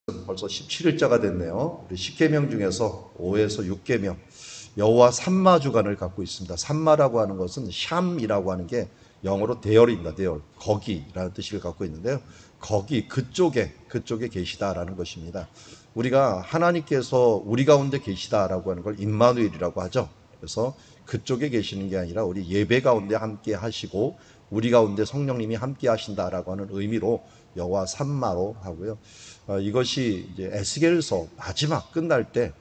벌써 17일자가 됐네요. 우리 10계명 중에서 5에서 6계명 여호와 삼마 주간을 갖고 있습니다. 삼마라고 하는 것은 샴이라고 하는 게 영어로 대열입니다. 대열, 거기라는 뜻을 갖고 있는데요. 거기, 그쪽에 계시다라는 것입니다. 우리가 하나님께서 우리 가운데 계시다라고 하는 걸 임마누엘이라고 하죠. 그래서 그쪽에 계시는 게 아니라 우리 예배 가운데 함께 하시고 우리 가운데 성령님이 함께 하신다라고 하는 의미로 여호와 삼마로 하고요. 이것이 이제 에스겔서 마지막 끝날 때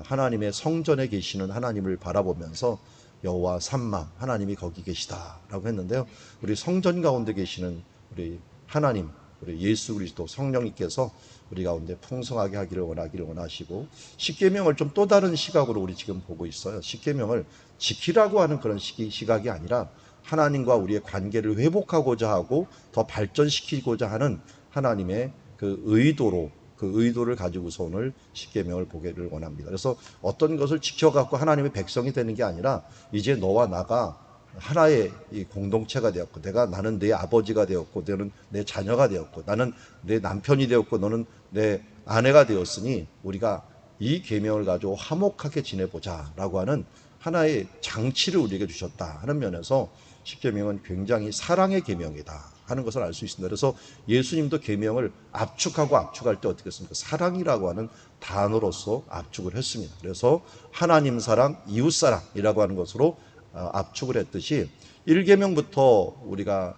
하나님의 성전에 계시는 하나님을 바라보면서 여호와 삼마, 하나님이 거기 계시다라고 했는데요. 우리 성전 가운데 계시는 우리 하나님, 우리 예수 그리스도 성령님께서 우리 가운데 풍성하게 하기를 원하시고, 십계명을 좀 또 다른 시각으로 우리 지금 보고 있어요. 십계명을 지키라고 하는 그런 시각이 아니라 하나님과 우리의 관계를 회복하고자 하고 더 발전시키고자 하는 하나님의 그 의도를 가지고서 오늘 십계명을 보기를 원합니다. 그래서 어떤 것을 지켜갖고 하나님의 백성이 되는 게 아니라 이제 너와 나가 하나의 이 공동체가 되었고, 나는 내 아버지가 되었고, 너는 내 자녀가 되었고, 나는 내 남편이 되었고, 너는 내 아내가 되었으니 우리가 이 계명을 가지고 화목하게 지내보자라고 하는 하나의 장치를 우리에게 주셨다 하는 면에서 십계명은 굉장히 사랑의 계명이다 하는 것을 알 수 있습니다. 그래서 예수님도 계명을 압축할 때 어떻게 했습니까? 사랑이라고 하는 단어로서 압축을 했습니다. 그래서 하나님 사랑, 이웃 사랑이라고 하는 것으로 압축을 했듯이 1계명부터 우리가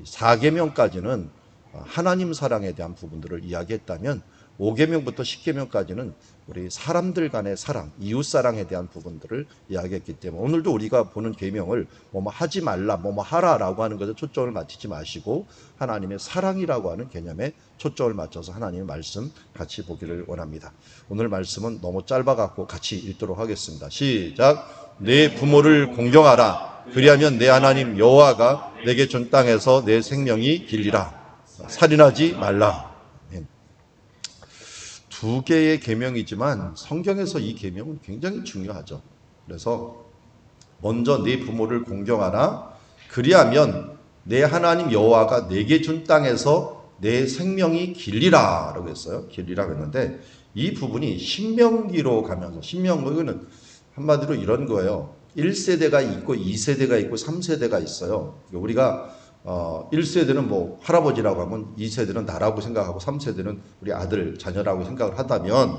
4계명까지는 하나님 사랑에 대한 부분들을 이야기했다면 5계명부터 10계명까지는 우리 사람들 간의 사랑, 이웃 사랑에 대한 부분들을 이야기했기 때문에 오늘도 우리가 보는 계명을 뭐뭐 하지 말라, 뭐뭐 하라라고 하는 것에 초점을 맞추지 마시고 하나님의 사랑이라고 하는 개념에 초점을 맞춰서 하나님의 말씀 같이 보기를 원합니다. 오늘 말씀은 너무 짧아갖고 같이 읽도록 하겠습니다. 시작. 내 부모를 공경하라. 그리하면 내 하나님 여호와가 내게 준 땅에서 내 생명이 길리라. 살인하지 말라. 두 개의 계명이지만 성경에서 이 계명은 굉장히 중요하죠. 그래서 먼저 내 부모를 공경하라. 그리하면 내 하나님 여호와가 내게 준 땅에서 내 생명이 길리라 라고 했어요. 길리라고 했는데 이 부분이 신명기로 가면서, 신명기는 한마디로 이런 거예요. 1세대가 있고 2세대가 있고 3세대가 있어요. 우리가 1세대는 뭐 할아버지라고 하면 2세대는 나라고 생각하고 3세대는 우리 아들, 자녀라고 생각을 하다면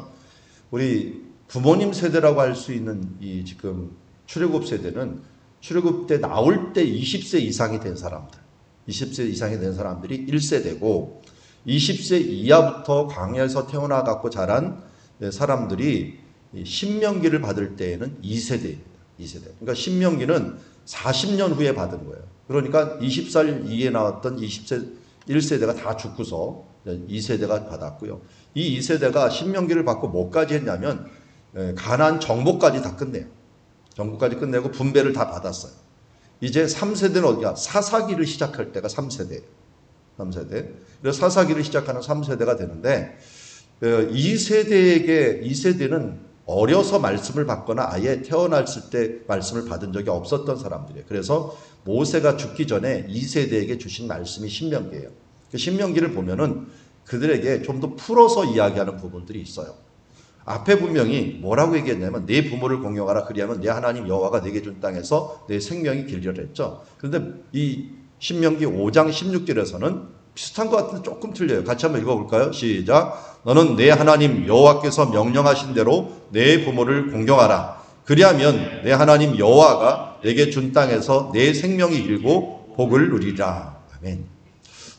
우리 부모님 세대라고 할 수 있는 이 지금 출애굽 세대는 출애굽 때 나올 때 20세 이상이 된 사람들, 20세 이상이 된 사람들이 1세대고 20세 이하부터 광야에서 태어나 갖고 자란 사람들이 신명기를 받을 때에는 2세대입니다. 2세대. 그러니까 신명기는 40년 후에 받은 거예요. 그러니까 20살 이에 나왔던 20세 1세대가 다 죽고서 2세대가 받았고요. 이 2세대가 신명기를 받고 뭐까지 했냐면 가나안 정복까지 다 끝내요. 정복까지 끝내고 분배를 다 받았어요. 이제 3세대는 어디야? 사사기를 시작할 때가 3세대예요. 3세대. 그래서 사사기를 시작하는 3세대가 되는데 2세대는 어려서 말씀을 받거나 아예 태어났을 때 말씀을 받은 적이 없었던 사람들이에요. 그래서 모세가 죽기 전에 2세대에게 주신 말씀이 신명기예요. 그 신명기를 보면은 그들에게 좀 더 풀어서 이야기하는 부분들이 있어요. 앞에 분명히 뭐라고 얘기했냐면 내 부모를 공경하라. 그리하면 내 하나님 여호와가 내게 준 땅에서 내 생명이 길리라 했죠. 그런데 이 신명기 5장 16절에서는 비슷한 것 같은데 조금 틀려요. 같이 한번 읽어볼까요? 시작. 너는 내 하나님 여호와께서 명령하신 대로 내 부모를 공경하라. 그리하면 내 하나님 여호와가 내게 준 땅에서 내 생명이 길고 복을 누리라. 아멘.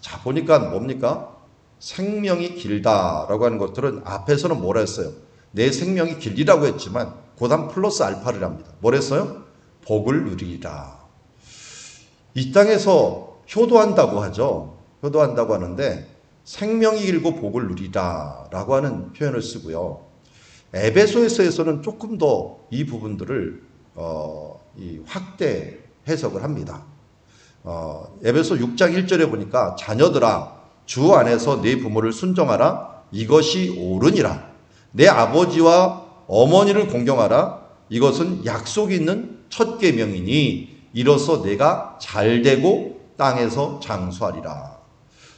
자, 보니까 뭡니까? 생명이 길다라고 하는 것들은 앞에서는 뭐라 했어요? 내 생명이 길리라고 했지만 고단 플러스 알파를 합니다. 뭐랬어요? 복을 누리라. 이 땅에서 효도한다고 하죠. 효도한다고 하는데 생명이 길고 복을 누리라 라고 하는 표현을 쓰고요. 에베소에서는 조금 더 이 부분들을 확대 해석을 합니다. 에베소 6장 1절에 보니까 자녀들아 주 안에서 네 부모를 순종하라. 이것이 옳으니라. 내 아버지와 어머니를 공경하라. 이것은 약속이 있는 첫 계명이니 이로써 내가 잘되고 땅에서 장수하리라.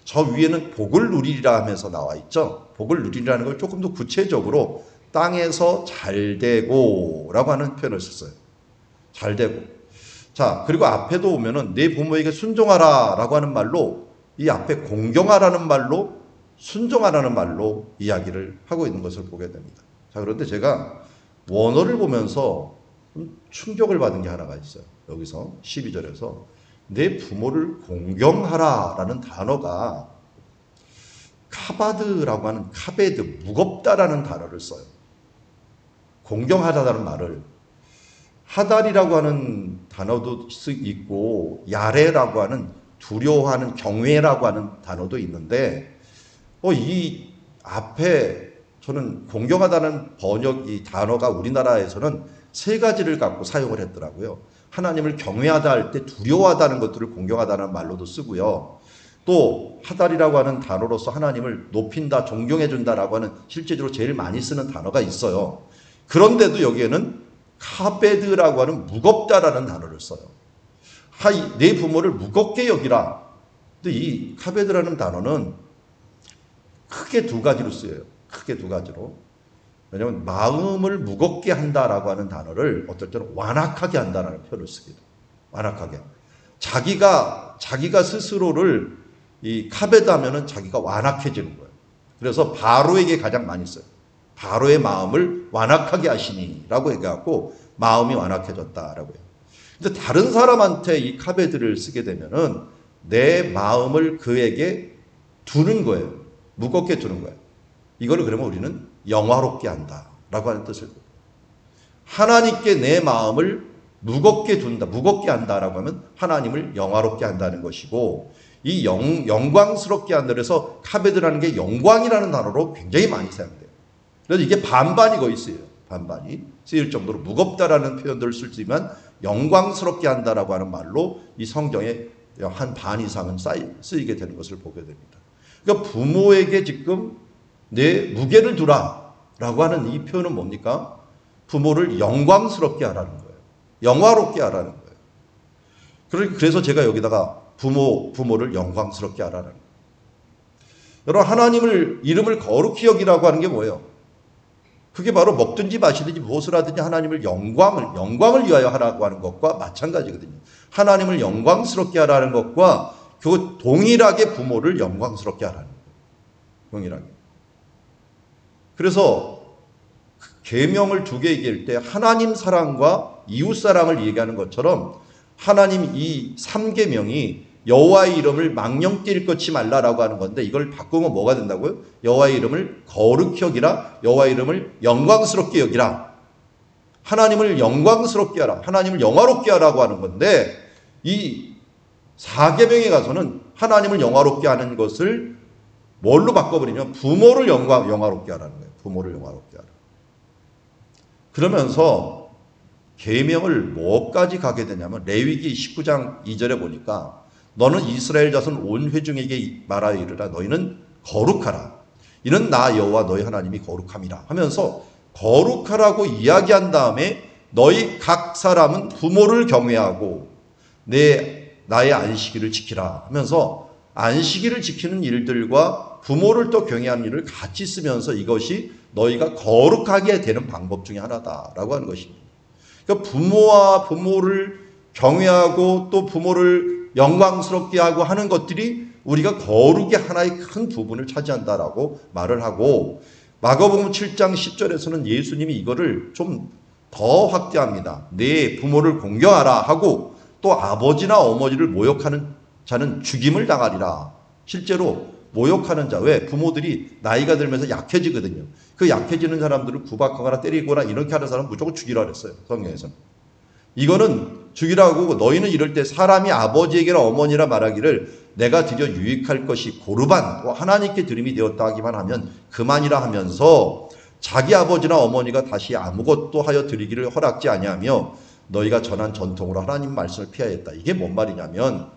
저 위에는 복을 누리리라 하면서 나와 있죠. 복을 누리라는 걸 조금 더 구체적으로 땅에서 잘되고 라고 하는 표현을 썼어요. 잘되고. 자, 그리고 앞에도 오면은 내 부모에게 순종하라 라고 하는 말로 이 앞에 공경하라는 말로 순종하라는 말로 이야기를 하고 있는 것을 보게 됩니다. 자, 그런데 제가 원어를 보면서 좀 충격을 받은 게 하나가 있어요. 여기서 12절에서 내 부모를 공경하라 라는 단어가 카바드라고 하는 카베드, 무겁다라는 단어를 써요. 공경하다라는 말을 하달이라고 하는 단어도 있고 야레라고 하는 두려워하는 경외라고 하는 단어도 있는데 이 앞에 저는 공경하다는 번역 이 단어가 우리나라에서는 세 가지를 갖고 사용을 했더라고요. 하나님을 경외하다 할 때 두려워하다는 것들을 공경하다는 말로도 쓰고요. 또 하달이라고 하는 단어로서 하나님을 높인다, 존경해준다라고 하는 실제적으로 제일 많이 쓰는 단어가 있어요. 그런데도 여기에는 카베드라고 하는 무겁다라는 단어를 써요. 내 부모를 무겁게 여기라. 근데 이 카베드라는 단어는 크게 두 가지로 쓰여요. 크게 두 가지로. 왜냐하면 마음을 무겁게 한다라고 하는 단어를 어떨 때는 완악하게 한다라는 표현을 쓰기도. 완악하게. 자기가 스스로를 이 카베드 하면은 자기가 완악해지는 거예요. 그래서 바로에게 가장 많이 써요. 바로의 마음을 완악하게 하시니라고 얘기하고 마음이 완악해졌다라고 해요. 근데 다른 사람한테 이 카베드를 쓰게 되면은 내 마음을 그에게 두는 거예요. 무겁게 두는 거예요. 이거를 그러면 우리는 영화롭게 한다라고 하는 뜻을. 하나님께 내 마음을 무겁게 둔다, 무겁게 한다라고 하면 하나님을 영화롭게 한다는 것이고 이 영광스럽게 한다 그래서 카베드라는 게 영광이라는 단어로 굉장히 많이 사용돼요. 그래서 이게 반반이 거의 쓰여요. 반반이 쓰일 정도로 무겁다라는 표현들을 쓸 수 있지만 영광스럽게 한다라고 하는 말로 이 성경에 한 반 이상은 쓰이게 되는 것을 보게 됩니다. 그러니까 부모에게 지금 내 무게를 두라라고 하는 이 표현은 뭡니까? 부모를 영광스럽게 하라는 거예요. 영화롭게 하라는 거예요. 그래서 제가 여기다가 부모를 영광스럽게 하라는 거예요. 여러분 하나님을 이름을 거룩히 여기라고 하는 게 뭐예요? 그게 바로 먹든지 마시든지 무엇을 하든지 하나님을 영광을 위하여 하라고 하는 것과 마찬가지거든요. 하나님을 영광스럽게 하라는 것과 그 동일하게 부모를 영광스럽게 하라는 거예요. 동일하게. 그래서 계명을 두 개 얘기할 때 하나님 사랑과 이웃 사랑을 얘기하는 것처럼 하나님 이 3계명이 여호와의 이름을 망령뛸 것이 말라라고 하는 건데 이걸 바꾸면 뭐가 된다고요? 여호와의 이름을 거룩히 여기라. 여호와의 이름을 영광스럽게 여기라. 하나님을 영광스럽게 하라. 하나님을 영화롭게 하라고 하는 건데 이 4계명에 가서는 하나님을 영화롭게 하는 것을 뭘로 바꿔버리면 부모를 영화롭게 하라는 거예요. 부모를 영화롭게 하라. 그러면서 계명을 뭐까지 가게 되냐면 레위기 19장 2절에 보니까 너는 이스라엘 자손 온 회중에게 말하여 이르라. 너희는 거룩하라. 이는 나 여호와 너희 하나님이 거룩함이라 하면서 거룩하라고 이야기한 다음에 너희 각 사람은 부모를 경외하고 나의 안식일을 지키라 하면서 안식일을 지키는 일들과 부모를 또 경외하는 일을 같이 쓰면서 이것이 너희가 거룩하게 되는 방법 중에 하나다라고 하는 것입니다. 그러니까 부모를 경외하고 또 부모를 영광스럽게 하고 하는 것들이 우리가 거룩의 하나의 큰 부분을 차지한다라고 말을 하고 마가복음 7장 10절에서는 예수님이 이거를 좀 더 확대합니다. 내 부모를 공경하라 하고 또 아버지나 어머니를 모욕하는 자는 죽임을 당하리라. 실제로 모욕하는 자, 왜? 부모들이 나이가 들면서 약해지거든요. 그 약해지는 사람들을 구박하거나 때리거나 이렇게 하는 사람은 무조건 죽이라 그랬어요. 성경에서는. 이거는 죽이라고 너희는 이럴 때 사람이 아버지에게나 어머니라 말하기를 내가 드려 유익할 것이 고르반 하나님께 드림이 되었다 하기만 하면 그만이라 하면서 자기 아버지나 어머니가 다시 아무것도 하여 드리기를 허락지 아니하며 너희가 전한 전통으로 하나님 말씀을 피하였다. 이게 뭔 말이냐면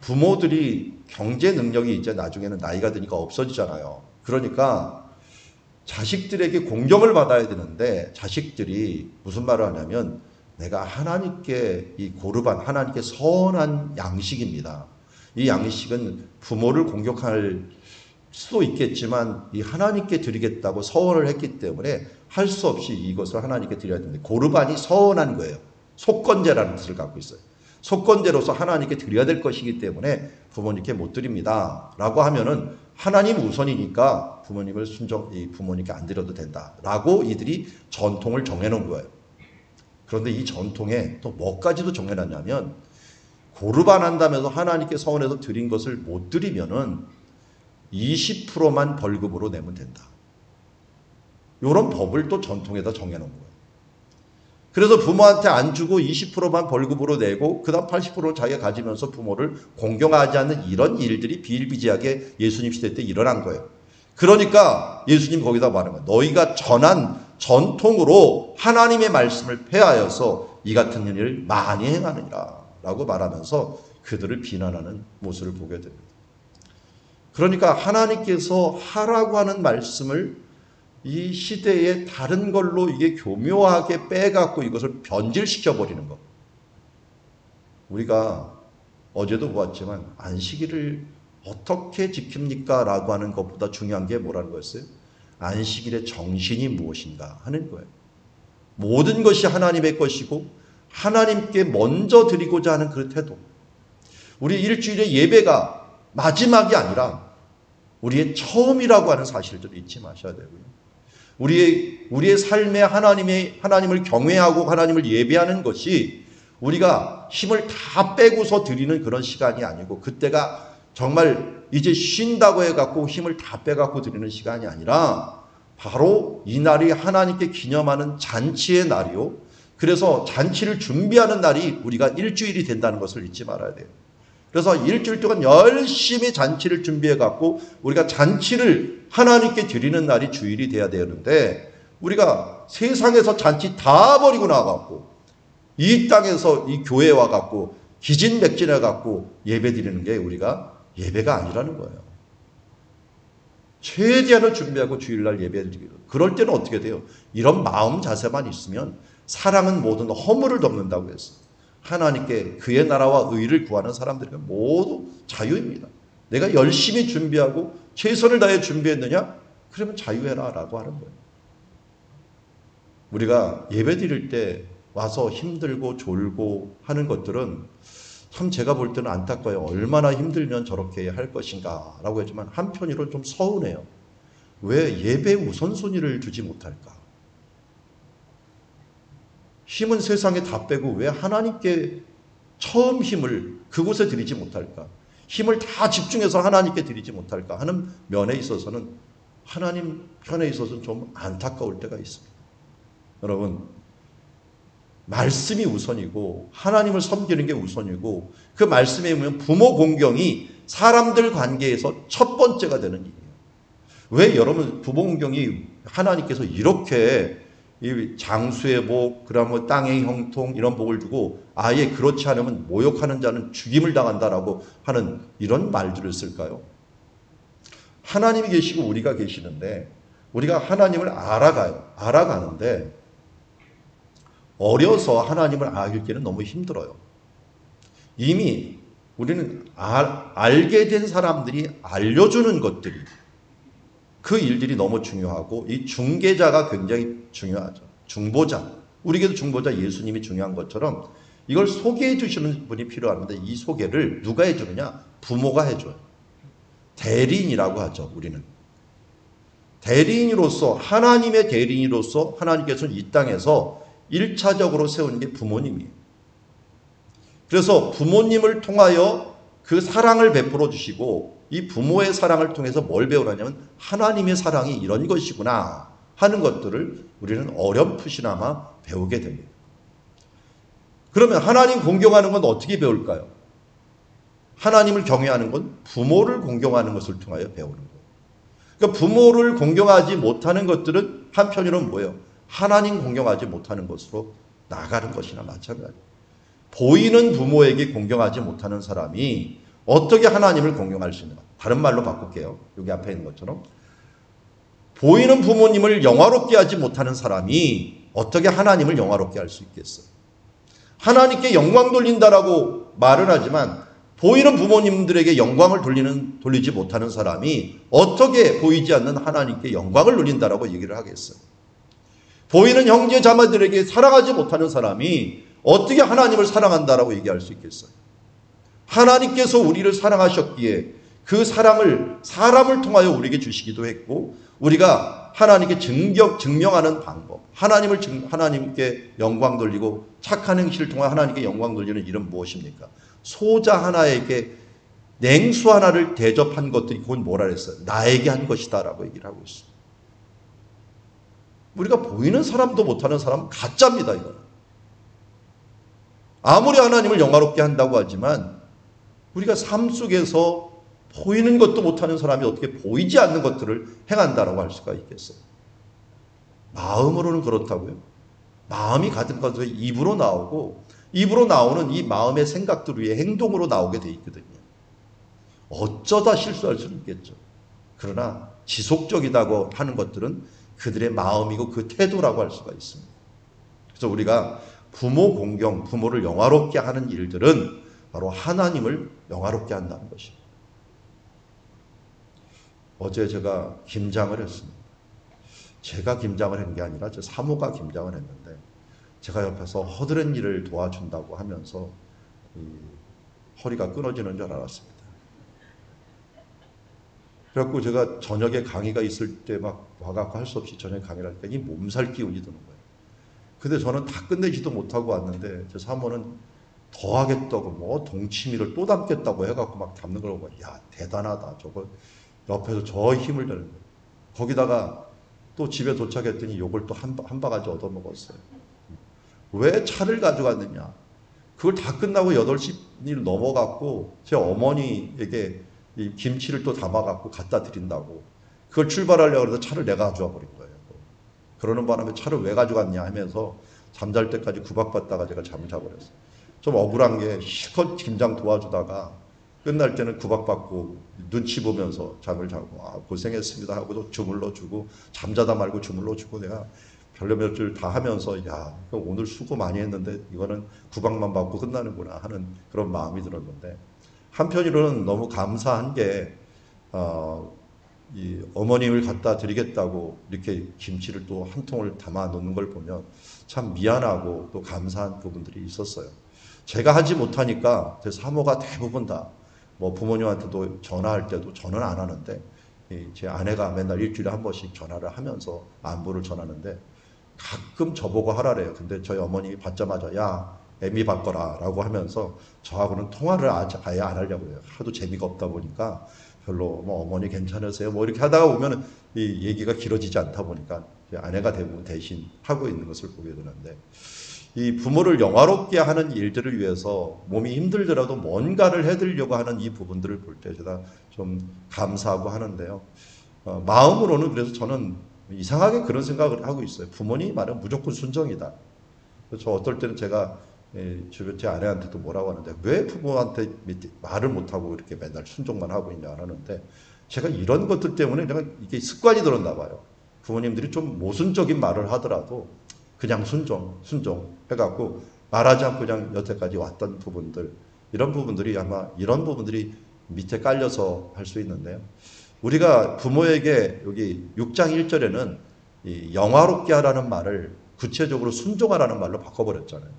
부모들이 경제 능력이 이제 나중에는 나이가 드니까 없어지잖아요. 그러니까 자식들에게 공경을 받아야 되는데 자식들이 무슨 말을 하냐면 내가 하나님께 이 고르반 하나님께 선한 양식입니다. 이 양식은 부모를 공격할 수도 있겠지만 이 하나님께 드리겠다고 서원을 했기 때문에 할 수 없이 이것을 하나님께 드려야 되는데, 고르반이 서원한 거예요. 속건제라는 뜻을 갖고 있어요. 속건제로서 하나님께 드려야 될 것이기 때문에 부모님께 못 드립니다 라고 하면은 하나님 우선이니까 부모님께 안 드려도 된다 라고 이들이 전통을 정해놓은 거예요. 그런데 이 전통에 또 뭐까지도 정해놨냐면, 고르반 한다면서 하나님께 서원해서 드린 것을 못 드리면은 20%만 벌금으로 내면 된다. 이런 법을 또 전통에다 정해놓은 거예요. 그래서 부모한테 안 주고 20%만 벌금으로 내고 그 다음 80%를 자기가 가지면서 부모를 공경하지 않는 이런 일들이 비일비재하게 예수님 시대 때 일어난 거예요. 그러니까 예수님 거기다 말하는 거예요. 너희가 전한 전통으로 하나님의 말씀을 폐하여서 이 같은 일을 많이 행하느니라 라고 말하면서 그들을 비난하는 모습을 보게 됩니다. 그러니까 하나님께서 하라고 하는 말씀을 이 시대의 다른 걸로 이게 교묘하게 빼갖고 이것을 변질시켜버리는 것. 우리가 어제도 보았지만 안식일을 어떻게 지킵니까? 라고 하는 것보다 중요한 게 뭐라는 거였어요? 안식일의 정신이 무엇인가 하는 거예요. 모든 것이 하나님의 것이고 하나님께 먼저 드리고자 하는 그 태도. 우리 일주일의 예배가 마지막이 아니라 우리의 처음이라고 하는 사실들을 잊지 마셔야 되고요. 우리의 삶에 하나님을 경외하고 하나님을 예배하는 것이 우리가 힘을 다 빼고서 드리는 그런 시간이 아니고, 그때가 정말 이제 쉰다고 해갖고 힘을 다 빼갖고 드리는 시간이 아니라 바로 이 날이 하나님께 기념하는 잔치의 날이요. 그래서 잔치를 준비하는 날이 우리가 일주일이 된다는 것을 잊지 말아야 돼요. 그래서 일주일 동안 열심히 잔치를 준비해갖고 우리가 잔치를 하나님께 드리는 날이 주일이 돼야 되는데, 우리가 세상에서 잔치 다 버리고 나와갖고 이 땅에서 이 교회에 와갖고 기진맥진해갖고 예배 드리는 게 우리가 예배가 아니라는 거예요. 최대한을 준비하고 주일날 예배 드리기로. 그럴 때는 어떻게 돼요? 이런 마음 자세만 있으면 사랑은 모든 허물을 덮는다고 했어요. 하나님께 그의 나라와 의를 구하는 사람들은 모두 자유입니다. 내가 열심히 준비하고 최선을 다해 준비했느냐? 그러면 자유해라 라고 하는 거예요. 우리가 예배 드릴 때 와서 힘들고 졸고 하는 것들은 참 제가 볼 때는 안타까워요. 얼마나 힘들면 저렇게 할 것인가 라고 했지만 한편으로는 좀 서운해요. 왜 예배에 우선순위를 두지 못할까? 힘은 세상에 다 빼고 왜 하나님께 처음 힘을 그곳에 드리지 못할까? 힘을 다 집중해서 하나님께 드리지 못할까 하는 면에 있어서는, 하나님 편에 있어서는 좀 안타까울 때가 있습니다. 여러분, 말씀이 우선이고 하나님을 섬기는 게 우선이고, 그 말씀에 보면 부모 공경이 사람들 관계에서 첫 번째가 되는 일이에요. 왜 여러분 부모 공경이 하나님께서 이렇게 이 장수의 복, 그러면 땅의 형통 이런 복을 주고 아예 그렇지 않으면 모욕하는 자는 죽임을 당한다라고 하는 이런 말들을 쓸까요? 하나님이 계시고 우리가 계시는데 우리가 하나님을 알아가는데 어려서 하나님을 알기는 너무 힘들어요. 이미 우리는 알게 된 사람들이 알려주는 것들이, 그 일들이 너무 중요하고 이 중개자가 굉장히 중요하죠. 중보자. 우리에게도 중보자 예수님이 중요한 것처럼 이걸 소개해 주시는 분이 필요한데, 이 소개를 누가 해주느냐? 부모가 해줘요. 대리인이라고 하죠. 우리는 대리인으로서, 하나님의 대리인으로서 하나님께서는 이 땅에서 1차적으로 세우는 게 부모님이에요. 그래서 부모님을 통하여 그 사랑을 베풀어 주시고, 이 부모의 사랑을 통해서 뭘 배우라냐면 하나님의 사랑이 이런 것이구나 하는 것들을 우리는 어렴풋이나마 배우게 됩니다. 그러면 하나님 공경하는 건 어떻게 배울까요? 하나님을 경외하는 건 부모를 공경하는 것을 통하여 배우는 거예요. 그러니까 부모를 공경하지 못하는 것들은 한편으로는 뭐예요? 하나님 공경하지 못하는 것으로 나가는 것이나 마찬가지예요. 보이는 부모에게 공경하지 못하는 사람이 어떻게 하나님을 공경할 수 있는가? 다른 말로 바꿀게요. 여기 앞에 있는 것처럼 보이는 부모님을 영화롭게 하지 못하는 사람이 어떻게 하나님을 영화롭게 할 수 있겠어요? 하나님께 영광 돌린다라고 말은 하지만 보이는 부모님들에게 영광을 돌리지 못하는 사람이 어떻게 보이지 않는 하나님께 영광을 돌린다라고 얘기를 하겠어요? 보이는 형제 자매들에게 사랑하지 못하는 사람이 어떻게 하나님을 사랑한다라고 얘기할 수 있겠어요? 하나님께서 우리를 사랑하셨기에 그 사랑을 사람을 통하여 우리에게 주시기도 했고, 우리가 하나님께 증명하는 방법, 하나님께 영광 돌리고 착한 행실을 통해 하나님께 영광 돌리는 일은 무엇입니까? 소자 하나에게 냉수 하나를 대접한 것들이 그건 뭐라 그랬어요? 나에게 한 것이다 라고 얘기를 하고 있습니다. 우리가 보이는 사람도 못하는 사람은 가짜입니다. 이거는. 아무리 하나님을 영화롭게 한다고 하지만 우리가 삶 속에서 보이는 것도 못하는 사람이 어떻게 보이지 않는 것들을 행한다라고 할 수가 있겠어요? 마음으로는 그렇다고요. 마음이 가득 가서 입으로 나오고, 입으로 나오는 이 마음의 생각들 위에 행동으로 나오게 돼 있거든요. 어쩌다 실수할 수는 있겠죠. 그러나 지속적이다고 하는 것들은 그들의 마음이고 그 태도라고 할 수가 있습니다. 그래서 우리가 부모 공경, 부모를 영화롭게 하는 일들은 바로 하나님을 영화롭게 한다는 것입니다. 어제 제가 김장을 했습니다. 제가 김장을 한 게 아니라 제 사모가 김장을 했는데, 제가 옆에서 허드렛 일을 도와준다고 하면서 허리가 끊어지는 줄 알았습니다. 그래갖고 제가 저녁에 강의가 있을 때 막 와갖고 할 수 없이 저녁에 강의를 하니까 이 몸살 기운이 드는 거예요. 근데 저는 다 끝내지도 못하고 왔는데 제 사모는 더 하겠다고 뭐 동치미를 또 담겠다고 해갖고 막 담는 걸 보고, 야 대단하다. 저거 옆에서 저 힘을 내는 거예요. 거기다가 또 집에 도착했더니 요걸 또 한 바가지 얻어먹었어요. 왜 차를 가져갔느냐? 그걸 다 끝나고 8시를 넘어갔고 제 어머니에게 이 김치를 또 담아갖고 갖다 드린다고 그걸 출발하려고 해서 차를 내가 가져와 버린 거예요. 그러는 바람에 차를 왜 가져갔냐 하면서 잠잘 때까지 구박받다가 제가 잠을 자버렸어요. 좀 억울한 게 실컷 김장 도와주다가 끝날 때는 구박받고 눈치 보면서 잠을 자고, 아 고생했습니다 하고도 주물러주고, 잠자다 말고 주물러주고, 내가 별로 줄 다 하면서 야 오늘 수고 많이 했는데 이거는 구박만 받고 끝나는구나 하는 그런 마음이 들었는데, 한편으로는 너무 감사한 게 이 어머님을 갖다 드리겠다고 이렇게 김치를 또 한 통을 담아 놓는 걸 보면 참 미안하고 또 감사한 부분들이 있었어요. 제가 하지 못하니까 제 사모가 대부분 다 뭐 부모님한테도 전화할 때도 저는 안 하는데 제 아내가 맨날 일주일에 한 번씩 전화를 하면서 안부를 전하는데, 가끔 저보고 하라래요. 근데 저희 어머님이 받자마자 야 애미 바꿔라 라고 하면서 저하고는 통화를 아예 안 하려고 해요. 하도 재미가 없다 보니까 별로 뭐 어머니 괜찮으세요? 뭐 이렇게 하다가 보면 이 얘기가 길어지지 않다 보니까 아내가 대부분 대신 하고 있는 것을 보게 되는데, 이 부모를 영화롭게 하는 일들을 위해서 몸이 힘들더라도 뭔가를 해드리려고 하는 이 부분들을 볼 때 제가 좀 감사하고 하는데요. 마음으로는 그래서 저는 이상하게 그런 생각을 하고 있어요. 부모님 말은 무조건 순종이다. 저 어떨 때는 제가 주변 제 아내한테도 뭐라고 하는데, 왜 부모한테 말을 못하고 이렇게 맨날 순종만 하고 있냐 하는데, 제가 이런 것들 때문에 내가 이게 습관이 들었나 봐요. 부모님들이 좀 모순적인 말을 하더라도 그냥 순종 해갖고 말하지 않고 그냥 여태까지 왔던 부분들, 이런 부분들이 아마 이런 부분들이 밑에 깔려서 할 수 있는데요. 우리가 부모에게 여기 6장 1절에는 이 영화롭게 하라는 말을 구체적으로 순종하라는 말로 바꿔버렸잖아요.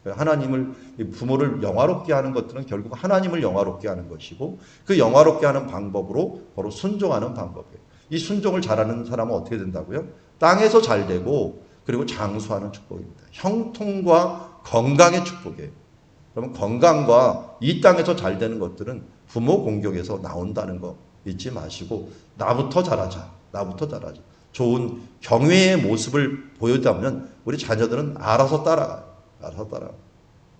하나님을, 부모를 영화롭게 하는 것들은 결국 하나님을 영화롭게 하는 것이고, 그 영화롭게 하는 방법으로 바로 순종하는 방법이에요. 이 순종을 잘하는 사람은 어떻게 된다고요? 땅에서 잘 되고 그리고 장수하는 축복입니다. 형통과 건강의 축복이에요. 그러면 건강과 이 땅에서 잘 되는 것들은 부모 공경에서 나온다는 거 잊지 마시고, 나부터 잘하자. 좋은 경외의 모습을 보여주면 우리 자녀들은 알아서 따라가요.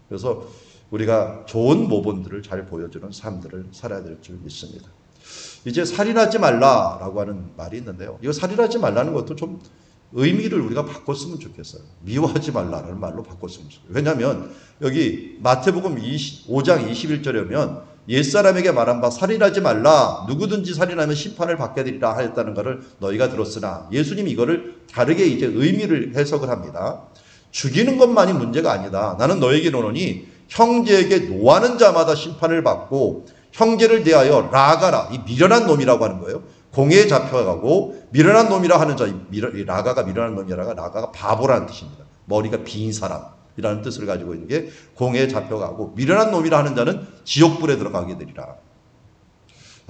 그래서 우리가 좋은 모범들을 잘 보여주는 삶들을 살아야 될 줄 믿습니다. 이제 살인하지 말라라고 하는 말이 있는데요. 이거 살인하지 말라는 것도 좀 의미를 우리가 바꿨으면 좋겠어요. 미워하지 말라는 말로 바꿨으면 좋겠어요. 왜냐하면 여기 마태복음 5장 21절에 보면 옛사람에게 말한 바 살인하지 말라, 누구든지 살인하면 심판을 받게 되리라 하였다는 것을 너희가 들었으나, 예수님이 이거를 다르게 이제 의미를 해석을 합니다. 죽이는 것만이 문제가 아니다. 나는 너에게 이르노니 형제에게 노하는 자마다 심판을 받고 형제를 대하여 라가라, 이 미련한 놈이라고 하는 거예요. 공회에 잡혀가고 미련한 놈이라 하는 자, 라가가 미련한 놈이라가 라가가 바보라는 뜻입니다. 머리가 빈 사람이라는 뜻을 가지고 있는 게 공회에 잡혀가고 미련한 놈이라 하는 자는 지옥불에 들어가게 되리라.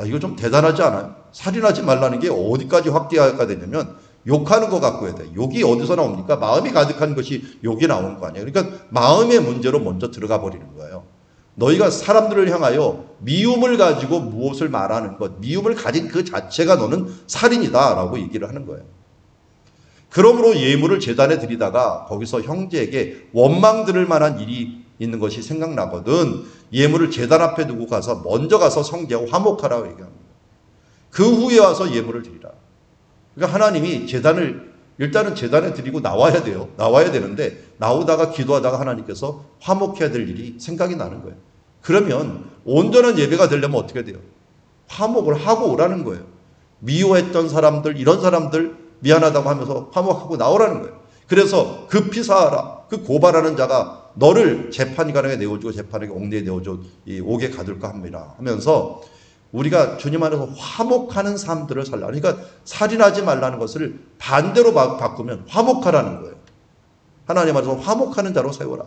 이거 좀 대단하지 않아요? 살인하지 말라는 게 어디까지 확대가 되냐면 욕하는 것 갖고 해야 돼. 욕이 어디서 나옵니까? 마음이 가득한 것이 욕이 나오는 거 아니에요. 그러니까 마음의 문제로 먼저 들어가 버리는 거예요. 너희가 사람들을 향하여 미움을 가지고 무엇을 말하는 것, 미움을 가진 그 자체가 너는 살인이다 라고 얘기를 하는 거예요. 그러므로 예물을 제단에 드리다가 거기서 형제에게 원망 들을 만한 일이 있는 것이 생각나거든 예물을 제단 앞에 두고 가서 먼저 가서 성계하고 화목하라고 얘기합니다. 그 후에 와서 예물을 드리라. 그러니까 하나님이 일단은 제단에 드리고 나와야 돼요. 나와야 되는데 나오다가 기도하다가 하나님께서 화목해야 될 일이 생각이 나는 거예요. 그러면 온전한 예배가 되려면 어떻게 돼요? 화목을 하고 오라는 거예요. 미워했던 사람들, 이런 사람들 미안하다고 하면서 화목하고 나오라는 거예요. 그래서 급히 사하라. 그 고발하는 자가 너를 재판관에게 내어주고 재판에게 옥내에 내어줘 옥에 가둘까 합니다. 하면서 우리가 주님 안에서 화목하는 삶들을 살라. 그러니까 살인하지 말라는 것을 반대로 바꾸면 화목하라는 거예요. 하나님 안에서 화목하는 자로 세워라.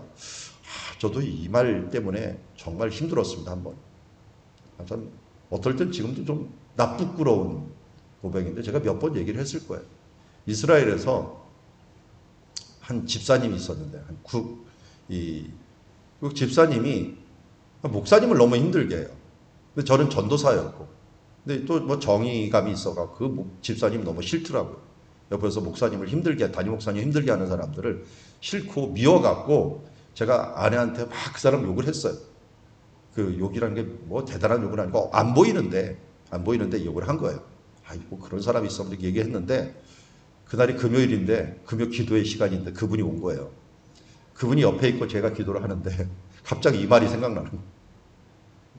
저도 이 말 때문에 정말 힘들었습니다. 한번. 참 어떨 땐 지금도 좀 나쁘끄러운 고백인데 제가 몇 번 얘기를 했을 거예요. 이스라엘에서 한 집사님이 있었는데 그 집사님이 목사님을 너무 힘들게 해요. 근데 저는 전도사였고, 근데 또 뭐 정의감이 있어가지고 그 집사님 너무 싫더라고요. 옆에서 목사님을 담임 목사님 힘들게 하는 사람들을 싫고 미워갖고 제가 아내한테 막 그 사람 욕을 했어요. 그 욕이라는 게 뭐 대단한 욕은 아니고 안 보이는데 욕을 한 거예요. 아이고 그런 사람이 있어 이렇게 얘기했는데 그날이 금요일인데 금요 기도의 시간인데 그분이 온 거예요. 그분이 옆에 있고 제가 기도를 하는데 갑자기 이 말이 생각나는 거예요.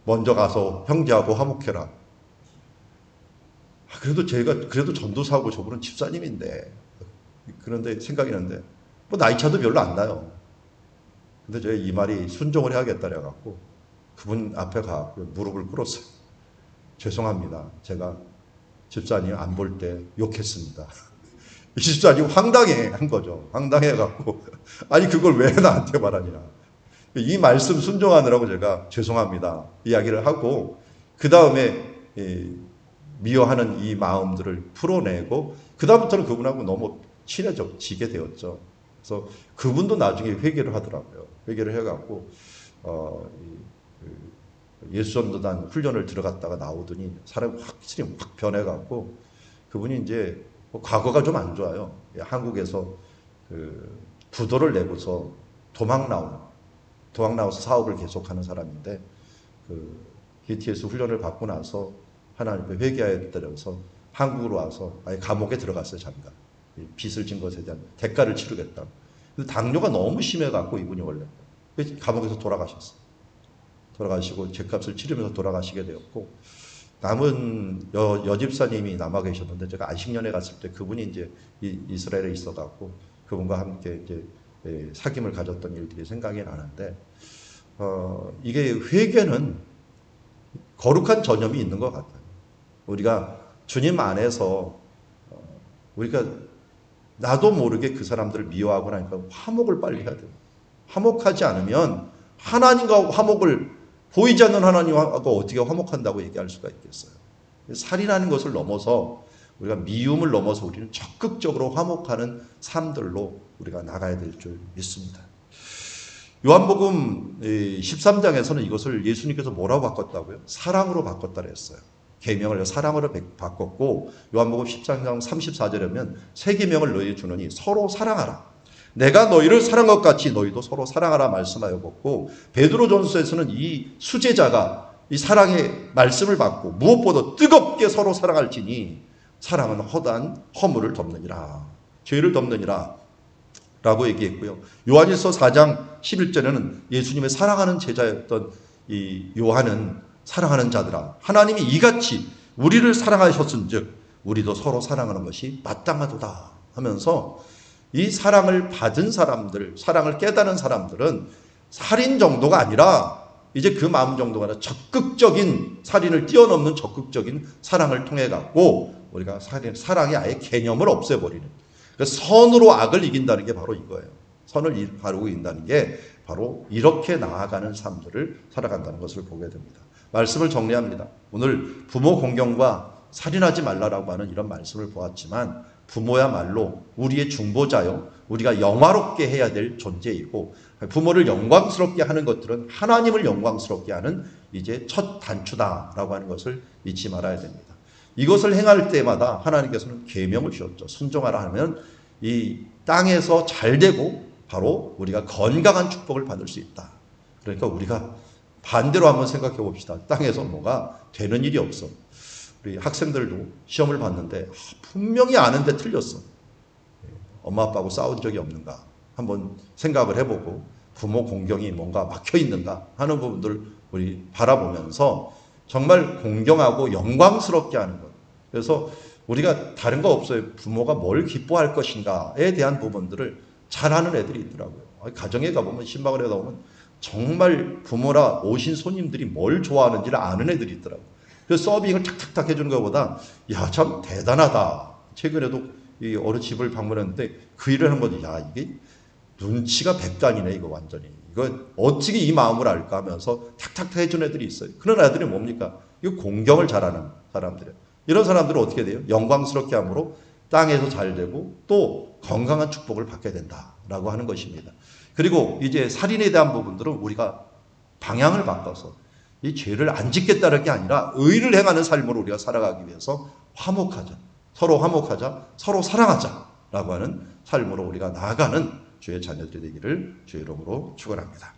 먼저 가서 형제하고 화목해라. 그래도 전도사하고 저분은 집사님인데. 그런데 생각이 나는데, 뭐 나이 차도 별로 안 나요. 근데 제가 이 말이 순종을 해야겠다 그래갖고 그분 앞에 가 무릎을 꿇었어요. 죄송합니다. 제가 집사님 안 볼 때 욕했습니다. 이 집사님 황당해 한 거죠. 황당해갖고 아니 그걸 왜 나한테 말하냐. 이 말씀 순종하느라고 제가 죄송합니다 이야기를 하고 그 다음에 미워하는 이 마음들을 풀어내고 그 다음부터는 그분하고 너무 친해지게 되었죠. 그래서 그분도 나중에 회개를 하더라고요. 회개를 해갖고 예수전도단 훈련을 들어갔다가 나오더니 사람이 확실히 확 변해갖고 그분이 이제 과거가 좀 안 좋아요. 한국에서 부도를 내고서 도망 나와서 사업을 계속하는 사람인데 BTS 훈련을 받고 나서 하나님께 회개하여 때려서 한국으로 와서 아예 감옥에 들어갔어요. 잠깐 빚을 진 것에 대한 대가를 치르겠다. 근데 당뇨가 너무 심해갖고 이분이 원래 감옥에서 돌아가시고 죗값을 치르면서 돌아가시게 되었고 남은 여집사님이 남아 계셨는데 제가 안식년에 갔을 때 그분이 이제 이스라엘에 있어갖고 그분과 함께 이제 사귐을 가졌던 일들이 생각이 나는데 이게 회개는 거룩한 전념이 있는 것 같아요. 우리가 주님 안에서 우리가 나도 모르게 그 사람들을 미워하고 나니까 화목을 빨리 해야 돼요. 화목하지 않으면 하나님과 화목을 보이지 않는 하나님하고 어떻게 화목한다고 얘기할 수가 있겠어요. 살인하는 것을 넘어서 우리가 미움을 넘어서 우리는 적극적으로 화목하는 삶들로 우리가 나가야 될 줄 믿습니다. 요한복음 13장에서는 이것을 예수님께서 뭐라고 바꿨다고요? 사랑으로 바꿨다 그랬어요. 계명을 사랑으로 바꿨고 요한복음 13장 34절에면 새 계명을 너희에게 주노니 서로 사랑하라. 내가 너희를 사랑한 것 같이 너희도 서로 사랑하라 말씀하였고 베드로전서에서는 이 수제자가 이 사랑의 말씀을 받고 무엇보다 뜨겁게 서로 사랑할지니 사랑은 허단 허물을 덮느니라. 죄를 덮느니라 라고 얘기했고요. 요한일서 4장 11절에는 예수님의 사랑하는 제자였던 이 요한은 사랑하는 자들아 하나님이 이같이 우리를 사랑하셨은즉 우리도 서로 사랑하는 것이 마땅하도다 하면서 이 사랑을 받은 사람들, 사랑을 깨달은 사람들은 살인 정도가 아니라 이제 그 마음 정도가 아니라 적극적인 살인을 뛰어넘는 적극적인 사랑을 통해 갖고 우리가 사랑의 아예 개념을 없애버리는, 그러니까 선으로 악을 이긴다는 게 바로 이거예요. 선을 바르고 이긴다는 게 바로 이렇게 나아가는 삶들을 살아간다는 것을 보게 됩니다. 말씀을 정리합니다. 오늘 부모 공경과 살인하지 말라라고 하는 이런 말씀을 보았지만, 부모야말로 우리의 중보자요, 우리가 영화롭게 해야 될 존재이고, 부모를 영광스럽게 하는 것들은 하나님을 영광스럽게 하는 이제 첫 단추다라고 하는 것을 잊지 말아야 됩니다. 이것을 행할 때마다 하나님께서는 계명을 주셨죠. 순종하라 하면 이 땅에서 잘 되고 바로 우리가 건강한 축복을 받을 수 있다. 그러니까 우리가 반대로 한번 생각해 봅시다. 땅에서 뭐가 되는 일이 없어. 우리 학생들도 시험을 봤는데 분명히 아는데 틀렸어. 엄마 아빠하고 싸운 적이 없는가 한번 생각을 해보고, 부모 공경이 뭔가 막혀 있는가 하는 부분들 우리 바라보면서 정말 공경하고 영광스럽게 하는 것. 그래서 우리가 다른 거 없어요. 부모가 뭘 기뻐할 것인가에 대한 부분들을 잘하는 애들이 있더라고요. 가정에 가보면, 신방을 해 가보면 정말 부모라 오신 손님들이 뭘 좋아하는지를 아는 애들이 있더라고요. 그래서 서빙을 탁탁탁 해주는 것보다 야, 참 대단하다. 최근에도 이 어느 집을 방문했는데 그 일을 한 거지. 야, 이게 눈치가 백단이네, 이거 완전히. 이거 어찌게 이 마음을 알까 하면서 탁탁탁 해주는 애들이 있어요. 그런 애들이 뭡니까? 이거 공경을 잘하는 사람들이에요. 이런 사람들은 어떻게 돼요? 영광스럽게 함으로 땅에서 잘 되고 또 건강한 축복을 받게 된다라고 하는 것입니다. 그리고 이제 살인에 대한 부분들은 우리가 방향을 바꿔서 이 죄를 안 짓겠다는 게 아니라 의를 행하는 삶으로 우리가 살아가기 위해서 화목하자, 서로 화목하자, 서로 사랑하자라고 하는 삶으로 우리가 나아가는 주의 자녀들이 되기를 주의 이름으로 축원합니다.